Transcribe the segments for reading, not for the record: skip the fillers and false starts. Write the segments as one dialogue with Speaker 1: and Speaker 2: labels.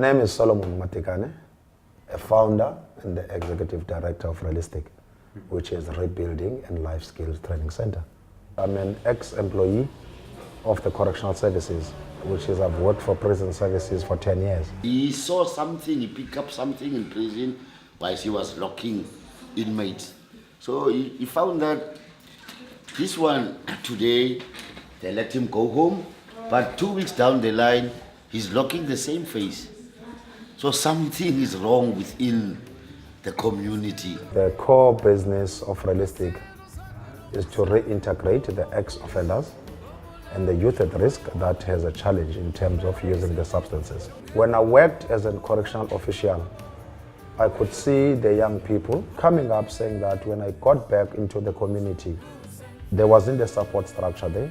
Speaker 1: name is Solomon Matikane, a founder and the executive director of Realistic, which is Rebuilding and Life Skills Training Center. I'm an ex-employee of the Correctional Services, which is I've worked for prison services for 10 years.
Speaker 2: He saw something, he picked up something in prison while he was locking inmates. So he found that this one today, they let him go home, but 2 weeks down the line, he's locking the same face. So something is wrong within the community.
Speaker 1: The core business of Realistic is to reintegrate the ex-offenders and the youth at risk that has a challenge in terms of using the substances. When I worked as a correctional official, I could see the young people coming up saying that when I got back into the community, there wasn't a support structure there.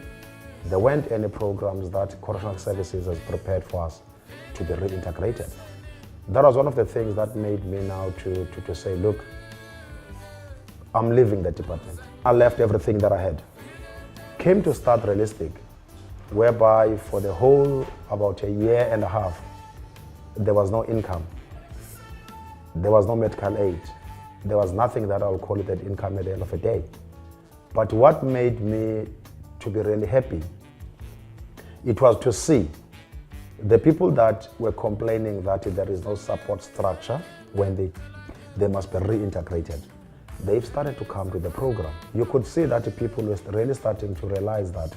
Speaker 1: There weren't any programs that correctional services has prepared for us to be reintegrated. That was one of the things that made me now to say, look, I'm leaving the department. I left everything that I had. Came to start Realistic, whereby for the whole about a year and a half, there was no income. There was no medical aid. There was nothing that I'll call it an income at the end of the day. But what made me to be really happy, it was to see the people that were complaining that there is no support structure when they must be reintegrated. They've started to come to the program. You could see that people were really starting to realize that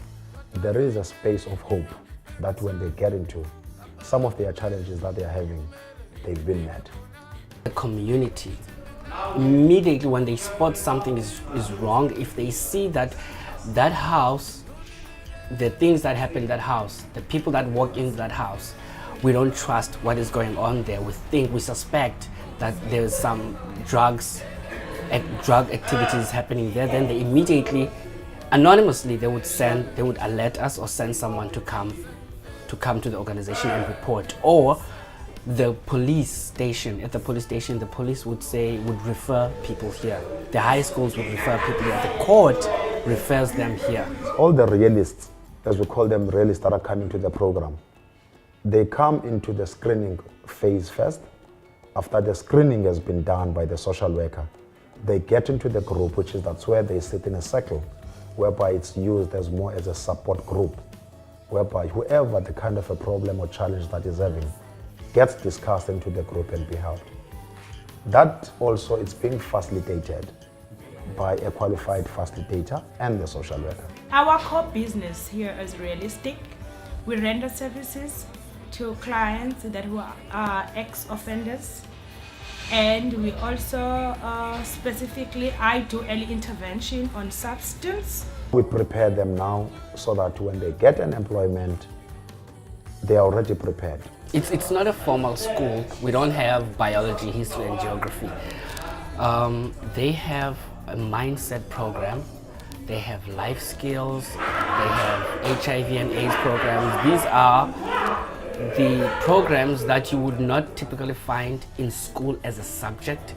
Speaker 1: there is a space of hope that when they get into some of their challenges that they're having, they've been met.
Speaker 3: The community, immediately when they spot something is wrong, if they see that that house, the things that happen in that house, the people that walk into that house, we don't trust what is going on there. We suspect that there's some drug activities happening there, then they immediately, anonymously, they would alert us or send someone to come to the organization and report. Or the police station, at the police station, the police would refer people here. The high schools would refer people here. The court refers them here.
Speaker 1: All the realists, as we call them, realists that are coming to the program, they come into the screening phase first. After the screening has been done by the social worker, they get into the group, that's where they sit in a circle, whereby it's used as more as a support group, whereby whoever the kind of a problem or challenge that is having gets discussed into the group and be helped. That also is being facilitated by a qualified facilitator and the social worker.
Speaker 4: Our core business here is Realistic. We render services to clients that who are ex-offenders, and we also specifically, I do early intervention on substance.
Speaker 1: We prepare them now so that when they get an employment, they are already prepared.
Speaker 3: It's not a formal school. We don't have biology, history, and geography. They have a mindset program. They have life skills. They have HIV and AIDS programs. These are the programs that you would not typically find in school as a subject,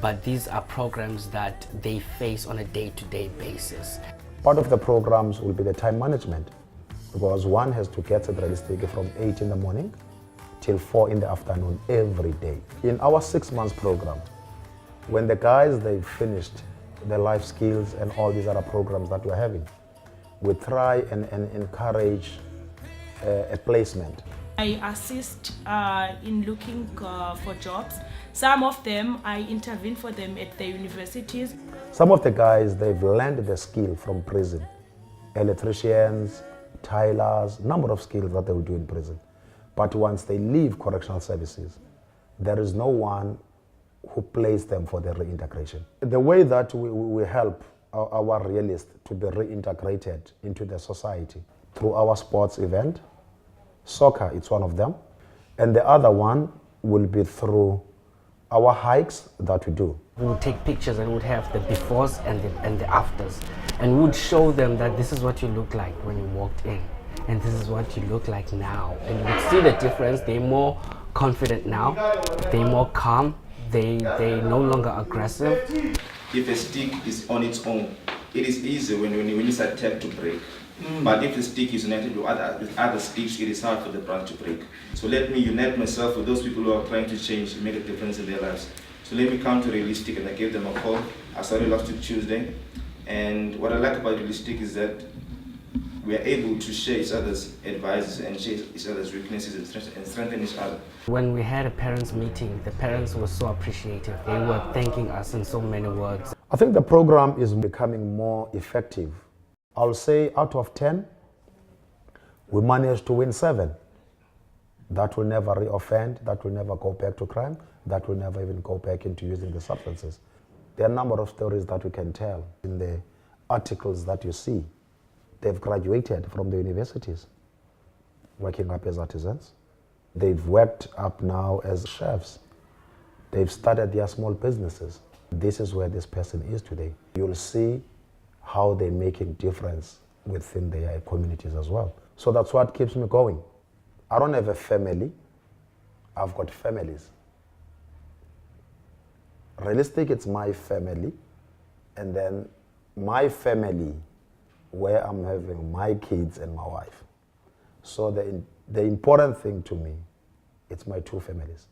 Speaker 3: but these are programs that they face on a day-to-day basis.
Speaker 1: Part of the programs will be the time management, because one has to get to Realistic from 8 in the morning till 4 in the afternoon every day. In our 6 months program, when the guys, they've finished the life skills and all these other programs that we're having, we try and encourage a placement.
Speaker 4: I assist in looking for jobs. Some of them, I intervene for them at the universities.
Speaker 1: Some of the guys, they've learned the skill from prison. Electricians, tilers, number of skills that they will do in prison. But once they leave correctional services, there is no one who plays them for their reintegration. The way that we help our realists to be reintegrated into the society through our sports event, soccer, it's one of them, and the other one will be through our hikes that we do.
Speaker 3: We would take pictures and would have the befores and the afters, and we would show them that this is what you look like when you walked in, and this is what you look like now. And you would see the difference. They're more confident now, they're more calm, they're no longer aggressive.
Speaker 5: If a stick is on its own, it is easy when you start tap to break. But if the stick is united with other sticks, it is hard for the branch to break. So let me unite myself with those people who are trying to change and make a difference in their lives. So let me come to Realistic, and I gave them a call. I started last Tuesday. And what I like about Realistic is that we are able to share each other's advices and share each other's weaknesses and strengthen each other.
Speaker 3: When we had a parents' meeting, the parents were so appreciative. They were thanking us in so many words.
Speaker 1: I think the program is becoming more effective. I'll say out of 10, we managed to win 7. That will never reoffend, that will never go back to crime, that will never even go back into using the substances. There are a number of stories that we can tell in the articles that you see. They've graduated from the universities, working up as artisans. They've worked up now as chefs. They've started their small businesses. This is where this person is today. You'll see how they're making difference within their communities as well. So that's what keeps me going. I don't have a family, I've got families. Realistic, it's my family, and then my family, where I'm having my kids and my wife. So the important thing to me, it's my 2 families.